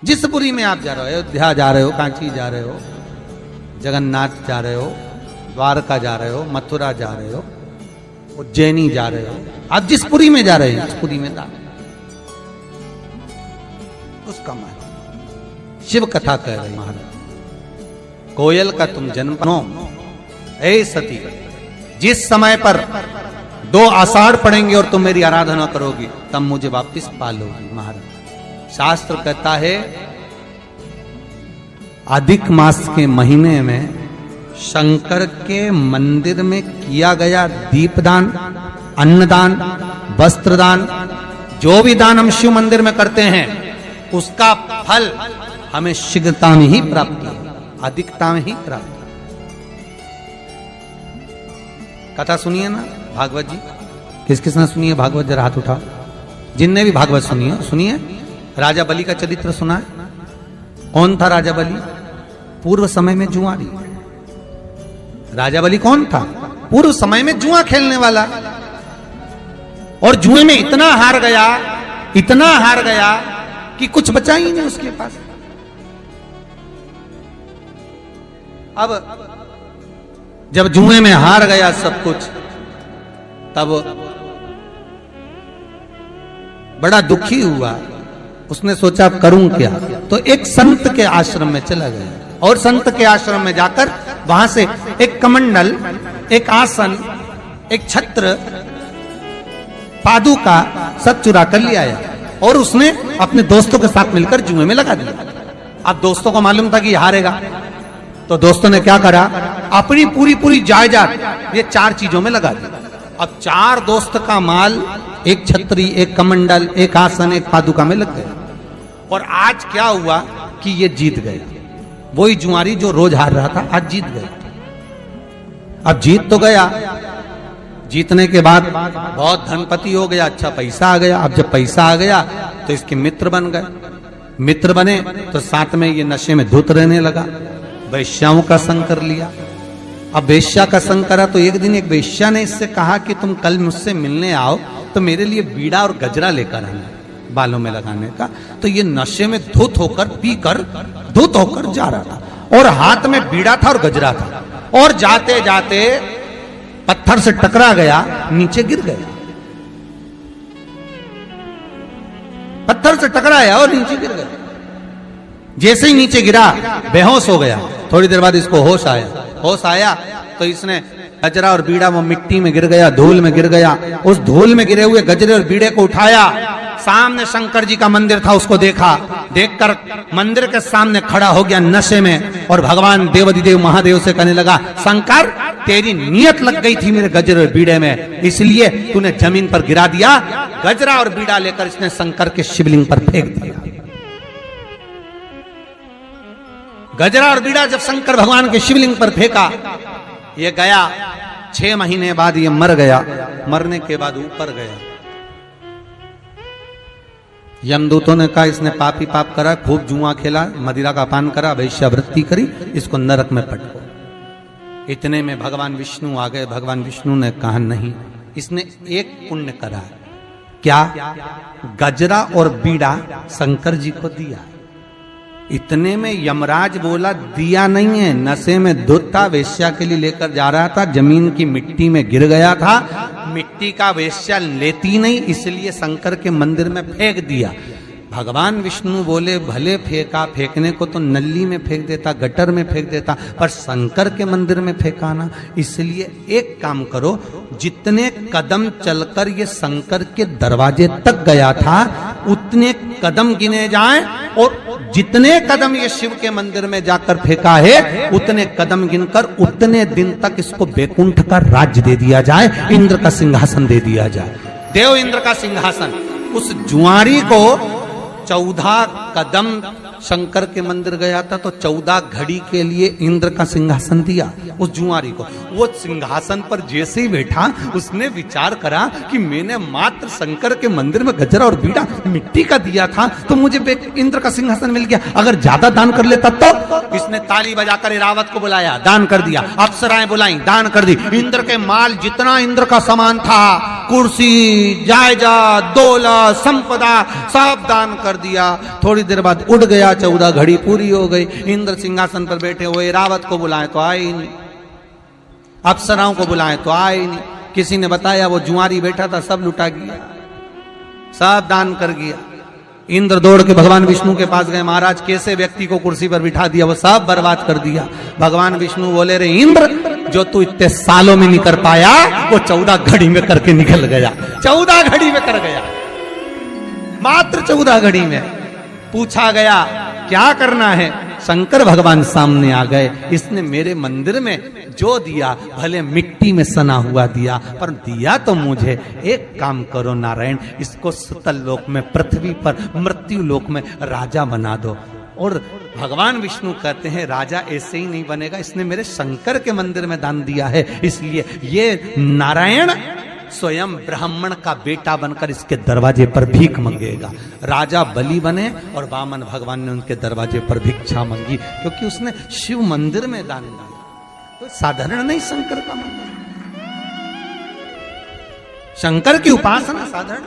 जिस पुरी में आप जा रहे हो, अयोध्या जा रहे हो, कांची जा रहे हो, जगन्नाथ जा रहे हो, द्वारका जा रहे हो, मथुरा जा रहे हो, उज्जैनी जा रहे हो, आप जिस पुरी में जा रहे हो, जिस पुरी में दान उसका मान। शिव कथा कह रहे महाराज, कोयल का तुम जन्म नो ऐ सती, जिस समय पर 2 आषाढ़ पड़ेंगे और तुम मेरी आराधना करोगी तब मुझे वापस पालोगी। महाराज शास्त्र कहता है अधिक मास के महीने में शंकर के मंदिर में किया गया दीपदान, अन्नदान, वस्त्रदान, जो भी दान हम शिव मंदिर में करते हैं उसका फल हमें शीघ्रता में ही प्राप्त है, अधिकता में ही प्राप्त। कथा सुनिए ना भागवत जी, किस किसने सुनी है भागवत? जरा हाथ उठाओ जिनने भी भागवत सुनी है। सुनिए, राजा बलि का चरित्र सुना है? कौन था राजा बलि? पूर्व समय में जुआरी। राजा बलि कौन था? पूर्व समय में जुआ खेलने वाला, और जुए में इतना हार गया कि कुछ बचा ही नहीं उसके पास। अब जब जुए में हार गया सब कुछ, तब बड़ा दुखी हुआ। उसने सोचा करूं क्या, तो एक संत के आश्रम में चला गया, और संत के आश्रम में जाकर वहां से एक कमंडल, एक आसन, एक छत्र, पादुका सब चुरा कर ले आया, और उसने अपने दोस्तों के साथ मिलकर जुए में लगा दिया। अब दोस्तों को मालूम था कि हारेगा, तो दोस्तों ने क्या करा, अपनी पूरी जायदाद ये 4 चीजों में लगा दी। अब 4 दोस्त का माल एक छतरी, एक कमंडल, एक आसन, एक पादुका में लग गया। और आज क्या हुआ कि ये जीत गए। वही जुआरी जो रोज हार रहा था आज जीत गए। अब जीत तो गया, जीतने के बाद बहुत धनपति हो गया, अच्छा पैसा आ गया। अब जब पैसा आ गया तो इसके मित्र बन गए। मित्र बने तो साथ में ये नशे में धुत रहने लगा, वैश्याओं का संग कर लिया। अब वेश्या का संग करा तो एक दिन एक वेश्या ने इससे कहा कि तुम कल मुझसे मिलने आओ तो मेरे लिए बीड़ा और गजरा लेकर आना बालों में लगाने का। तो ये नशे में धुत होकर जा रहा था, और हाथ में बीड़ा था और गजरा था, और जाते जाते पत्थर से टकरा गया, नीचे गिर गया। पत्थर से टकराया और नीचे गिर गया। जैसे ही नीचे गिरा बेहोश हो गया। थोड़ी देर बाद इसको होश आया तो इसने गजरा और बीड़ा वो मिट्टी में गिर गया, धूल में गिर गया। उस धूल में गिरे हुए गजरे और बीड़े को उठाया, सामने शंकर जी का मंदिर था उसको देखा, देखकर मंदिर के सामने खड़ा हो गया नशे में, और भगवान देवाधिदेव महादेव से कहने लगा, शंकर तेरी नियत लग गई थी मेरे गजरे और बीड़े में, इसलिए तूने जमीन पर गिरा दिया। गजरा और बीड़ा लेकर इसने शंकर के शिवलिंग पर फेंक दिया। गजरा और बीड़ा जब शंकर भगवान के शिवलिंग पर फेंका, ये गया। 6 महीने बाद ये मर गया। मरने के बाद ऊपर गया। यमदूतों ने कहा इसने पाप ही पाप करा, खूब जुआ खेला, मदिरा का पान करा, वैश्यावृत्ति करी, इसको नरक में पटको। इतने में भगवान विष्णु आ गए। भगवान विष्णु ने कहा नहीं, इसने एक पुण्य करा। क्या? गजरा और बीड़ा शंकर जी को दिया। इतने में यमराज बोला दिया नहीं है, नशे में धुत था, वेश्या के लिए लेकर जा रहा था, जमीन की मिट्टी में गिर गया था, मिट्टी का वेश्या लेती नहीं, इसलिए शंकर के मंदिर में फेंक दिया। भगवान विष्णु बोले भले फेंका, फेंकने को तो नली में फेंक देता, गटर में फेंक देता, पर शंकर के मंदिर में फेंका ना। इसलिए एक काम करो, जितने कदम चलकर ये शंकर के दरवाजे तक गया था उतने कदम गिने जाएं, और जितने कदम ये शिव के मंदिर में जाकर फेंका है उतने कदम गिनकर उतने दिन तक इसको बैकुंठ का राज्य दे दिया जाए, इंद्र का सिंहासन दे दिया जाए, देव इंद्र का सिंहासन। उस जुआरी को 14 कदम शंकर के मंदिर गया था तो 14 घड़ी के लिए इंद्र का सिंहासन दिया उस जुआरी को। वो सिंहासन पर जैसे ही बैठा उसने विचार करा कि मैंने मात्र शंकर के मंदिर में गजरा और बीड़ा मिट्टी का दिया था तो मुझे इंद्र का सिंहासन मिल गया, अगर ज्यादा दान कर लेता तो। इसने ताली बजाकर एरावत को बुलाया, दान कर दिया, अप्सराएं बुलाई, दान कर दी। इंद्र के माल जितना इंद्र का सामान था, कुर्सी, जायदाद, दौलत, संपदा, सब दान कर दिया। थोड़ी देर बाद उड़ गया, 14 घड़ी पूरी हो गई। इंद्र सिंहासन पर बैठे हुए, एरावत को बुलाए तो आए ही नहीं, अप्सराओं को बुलाए तो आए ही नहीं। किसी ने बताया वो जुआरी बैठा था, सब लुटा गया, सब दान कर गया। इंद्र दौड़ के भगवान विष्णु के पास गए, महाराज कैसे व्यक्ति को कुर्सी पर बिठा दिया, वो सब बर्बाद कर दिया। भगवान विष्णु बोले, रे इंद्र, जो तू इतने सालों में नहीं कर पाया वो 14 घड़ी में करके निकल गया, 14 घड़ी में कर गया, मात्र 14 घड़ी में। पूछा गया क्या करना है, शंकर भगवान सामने आ गए, इसने मेरे मंदिर में जो दिया भले मिट्टी में सना हुआ दिया, पर दिया तो मुझे। एक काम करो नारायण, इसको सुतल लोक में, पृथ्वी पर मृत्यु लोक में राजा बना दो। और भगवान विष्णु कहते हैं राजा ऐसे ही नहीं बनेगा, इसने मेरे शंकर के मंदिर में दान दिया है, इसलिए ये नारायण स्वयं ब्राह्मण का बेटा बनकर इसके दरवाजे पर भीख मांगेगा। राजा बलि बने और वामन भगवान ने उनके दरवाजे पर भिक्षा मांगी, क्योंकि उसने शिव मंदिर में दान दिया। तो साधारण नहीं शंकर का मंदिर, शंकर की उपासना साधारण